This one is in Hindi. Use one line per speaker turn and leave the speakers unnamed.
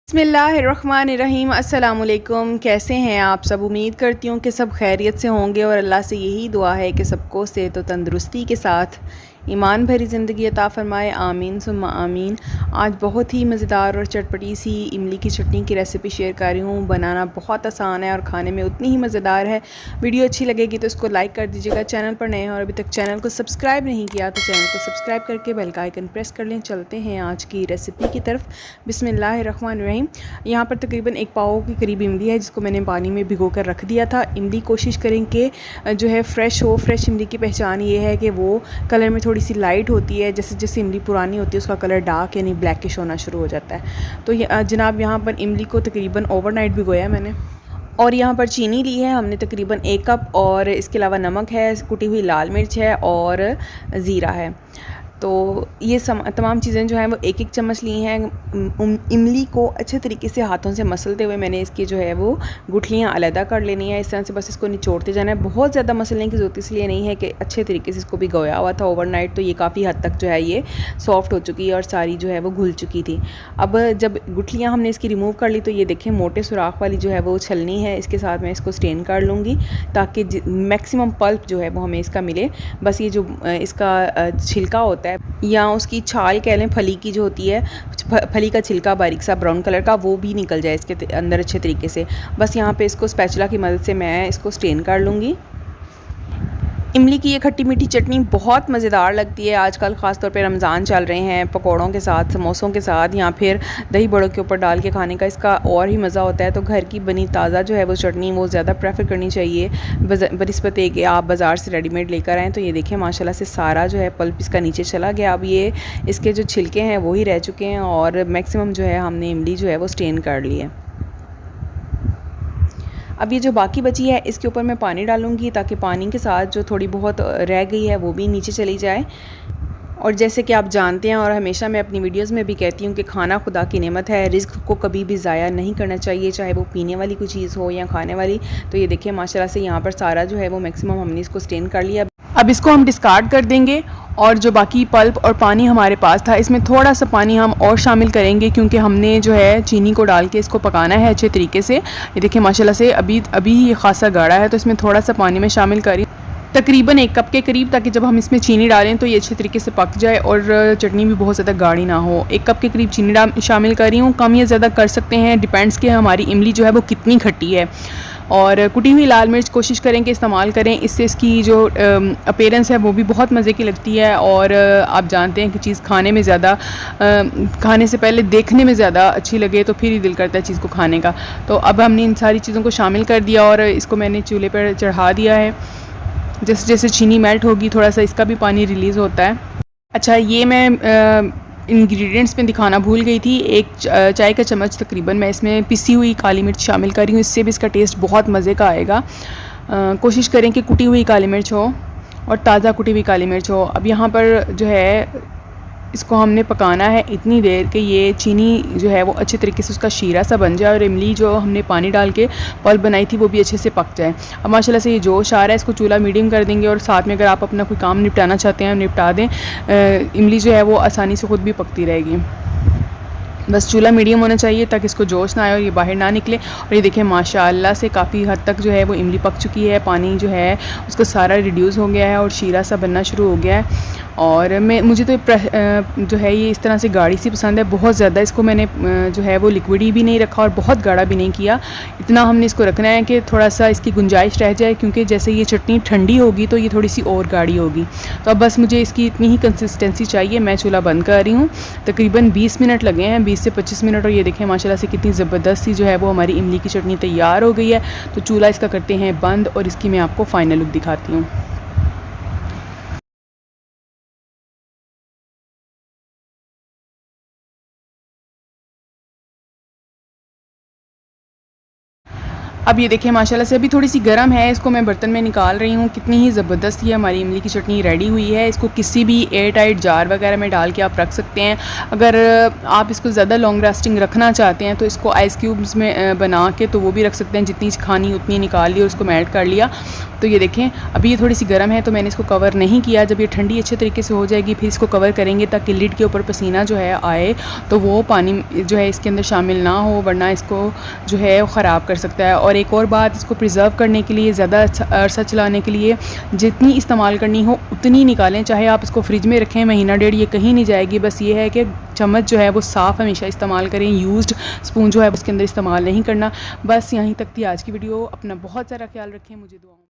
बिस्मिल्लाहिर्रहमानिर्रहीम। अस्सलामुअलैकुम। कैसे हैं आप सब? उम्मीद करती हूँ कि सब खैरियत से होंगे और अल्लाह से यही दुआ है कि सबको सेहत व तंदुरुस्ती के साथ ईमान भरी ज़िंदगी अता फ़रमाए। आमीन सुम्मा आमीन। आज बहुत ही मज़ेदार और चटपटी सी इमली की चटनी की रेसिपी शेयर कर रही हूँ। बनाना बहुत आसान है और खाने में उतनी ही मज़ेदार है। वीडियो अच्छी लगेगी तो इसको लाइक कर दीजिएगा। चैनल पर नए हैं और अभी तक चैनल को सब्सक्राइब नहीं किया तो चैनल को सब्सक्राइब करके बेल का आइकन प्रेस कर लें। चलते हैं आज की रेसिपी की तरफ। बिस्मिल्लाहिर्रहमानिर्रहीम। यहाँ पर तकरीबन एक पाव के करीब इमली है जिसको मैंने पानी में भिगो कर रख दिया था। इमली कोशिश करें कि जो है फ़्रेश हो। फ्रेश इमली की पहचान ये है कि वो कलर में थोड़ी सी लाइट होती है। जैसे जैसे इमली पुरानी होती है उसका कलर डार्क यानी ब्लैकिश होना शुरू हो जाता है। तो जनाब यहाँ पर इमली को तकरीबन ओवरनाइट भिगोया है मैंने। और यहाँ पर चीनी ली है हमने तकरीबन 1 कप, और इसके अलावा नमक है, कुटी हुई लाल मिर्च है और ज़ीरा है। तो ये तमाम चीज़ें जो हैं वो एक एक चम्मच ली हैं। इमली को अच्छे तरीके से हाथों से मसलते हुए मैंने इसकी जो है वो गुठलियाँ अलहदा कर लेनी है। इस तरह से बस इसको निचोड़ते जाना है। बहुत ज़्यादा मसलने की ज़रूरत इसलिए नहीं है कि अच्छे तरीके से इसको भिगोया हुआ था ओवरनाइट, तो ये काफ़ी हद तक जो है ये सॉफ्ट हो चुकी है और सारी जो है वो घुल चुकी थी। अब जब गुठलियाँ हमने इसकी रिमूव कर ली तो ये देखें मोटे सुराख वाली जो है वो छलनी है। इसके साथ मैं इसको स्ट्रेन कर लूँगी ताकि मैक्सिमम पल्प जो है वो हमें इसका मिले। बस ये जो इसका छिलका होता है या उसकी छाल कह लें, फली की जो होती है, फली का छिलका बारीक सा ब्राउन कलर का, वो भी निकल जाए इसके अंदर अच्छे तरीके से। बस यहाँ पे इसको स्पैचुला की मदद से मैं इसको स्ट्रेन कर लूँगी। इमली की ये खट्टी मीठी चटनी बहुत मज़ेदार लगती है। आजकल ख़ास तौर पे रमज़ान चल रहे हैं, पकौड़ों के साथ, समोसों के साथ या फिर दही बड़ों के ऊपर डाल के खाने का इसका और ही मज़ा होता है। तो घर की बनी ताज़ा जो है वो चटनी वो ज़्यादा प्रेफर करनी चाहिए बनिस्बत कि आप बाज़ार से रेडीमेड लेकर आएँ। तो ये देखें माशाल्लाह से सारा जो है पल्प इसका नीचे चला गया। अब ये इसके जो छिलके हैं वो ही रह चुके हैं और मैक्सिमम जो है हमने इमली जो है वो स्ट्रेन कर ली है। अब ये जो बाकी बची है इसके ऊपर मैं पानी डालूँगी ताकि पानी के साथ जो थोड़ी बहुत रह गई है वो भी नीचे चली जाए। और जैसे कि आप जानते हैं और हमेशा मैं अपनी वीडियोस में भी कहती हूँ कि खाना खुदा की नेमत है। रिज़्क को कभी भी ज़ाया नहीं करना चाहिए, चाहे वो पीने वाली कोई चीज़ हो या खाने वाली। तो ये देखिए माशाल्लाह से यहाँ पर सारा जो है वो मैक्सिमम हमने इसको स्ट्रेन कर लिया। अब इसको हम डिस्कार्ड कर देंगे और जो बाकी पल्प और पानी हमारे पास था इसमें थोड़ा सा पानी हम और शामिल करेंगे क्योंकि हमने जो है चीनी को डाल के इसको पकाना है अच्छे तरीके से। ये देखिए माशाल्लाह से अभी ये खासा गाढ़ा है, तो इसमें थोड़ा सा पानी में शामिल करें तकरीबन 1 कप के करीब, ताकि जब हम इसमें चीनी डालें तो ये अच्छे तरीके से पक जाए और चटनी भी बहुत ज़्यादा गाढ़ी ना हो। 1 कप के करीब चीनी शामिल कर रही हूँ। कम या ज़्यादा कर सकते हैं, डिपेंड्स कि हमारी इमली जो है वो कितनी खट्टी है। और कुटी हुई लाल मिर्च कोशिश करें कि इस्तेमाल करें, इससे इसकी जो अपीयरेंस है वो भी बहुत मज़े की लगती है। और आप जानते हैं कि चीज़ खाने में ज़्यादा खाने से पहले देखने में ज़्यादा अच्छी लगे तो फिर ही दिल करता है चीज़ को खाने का। तो अब हमने इन सारी चीज़ों को शामिल कर दिया और इसको मैंने चूल्हे पर चढ़ा दिया है। जैसे जैसे चीनी मेल्ट होगी थोड़ा सा इसका भी पानी रिलीज़ होता है। अच्छा, ये मैं इंग्रेडिएंट्स में दिखाना भूल गई थी। 1 चाय का चम्मच तकरीबन मैं इसमें पिसी हुई काली मिर्च शामिल कर रही हूँ। इससे भी इसका टेस्ट बहुत मज़े का आएगा। कोशिश करें कि कुटी हुई काली मिर्च हो और ताज़ा कुटी हुई काली मिर्च हो। अब यहाँ पर जो है इसको हमने पकाना है इतनी देर कि ये चीनी जो है वो अच्छे तरीके से उसका शीरा सा बन जाए और इमली जो हमने पानी डाल के पल्प बनाई थी वो भी अच्छे से पक जाए। अब माशाल्लाह से ये जोश आ रहा है, इसको चूल्हा मीडियम कर देंगे और साथ में अगर आप अपना कोई काम निपटाना चाहते हैं निपटा दें। इमली जो है वो आसानी से ख़ुद भी पकती रहेगी। बस चूल्हा मीडियम होना चाहिए ताकि इसको जोश ना आए और ये बाहर ना निकले। और ये देखें माशाल्लाह से काफ़ी हद तक जो है वो इमली पक चुकी है। पानी जो है उसका सारा रिड्यूस हो गया है और शीरा सा बनना शुरू हो गया है। और मुझे तो जो है ये इस तरह से गाढ़ी सी पसंद है बहुत ज़्यादा। इसको मैंने जो है वो लिक्विडी भी नहीं रखा और बहुत गाढ़ा भी नहीं किया। इतना हमने इसको रखना है कि थोड़ा सा इसकी गुंजाइश रह जाए, क्योंकि जैसे ये चटनी ठंडी होगी तो ये थोड़ी सी और गाढ़ी होगी। तो अब बस मुझे इसकी इतनी ही कंसिस्टेंसी चाहिए। मैं चूल्हा बंद कर रही हूँ। तकरीबन 20 मिनट लगे हैं, 20 से 25 मिनट। और ये देखें माशाल्लाह से कितनी ज़बरदस्त सी जो है वो हमारी इमली की चटनी तैयार हो गई है। तो चूल्हा इसका करते हैं बंद और इसकी मैं आपको फ़ाइनल लुक दिखाती हूँ। अब ये देखिए माशाल्लाह से अभी थोड़ी सी गर्म है, इसको मैं बर्तन में निकाल रही हूँ। कितनी ही ज़बरदस्त ये हमारी इमली की चटनी रेडी हुई है। इसको किसी भी एयर टाइट जार वगैरह में डाल के आप रख सकते हैं। अगर आप इसको ज़्यादा लॉन्ग लास्टिंग रखना चाहते हैं तो इसको आइस क्यूब्स में बना के तो वो भी रख सकते हैं। जितनी खानी उतनी निकाल ली और उसको मेल्ट कर लिया। तो ये देखें अभी ये थोड़ी सी गर्म है तो मैंने इसको कवर नहीं किया। जब ये ठंडी अच्छे तरीके से हो जाएगी फिर इसको कवर करेंगे ताकि लिड के ऊपर पसीना जो है आए, तो वो पानी जो है इसके अंदर शामिल ना हो, वरना इसको जो है वो ख़राब कर सकता है। और एक और बात, इसको प्रिजर्व करने के लिए, ज़्यादा अरसा चलाने के लिए जितनी इस्तेमाल करनी हो उतनी निकालें। चाहे आप इसको फ्रिज में रखें महीना डेढ़, ये कहीं नहीं जाएगी। बस ये है कि चम्मच जो है वो साफ़ हमेशा इस्तेमाल करें। यूज्ड स्पून जो है उसके अंदर इस्तेमाल नहीं करना। बस यहीं तक थी आज की वीडियो। अपना बहुत सारा ख्याल रखें। मुझे दुआ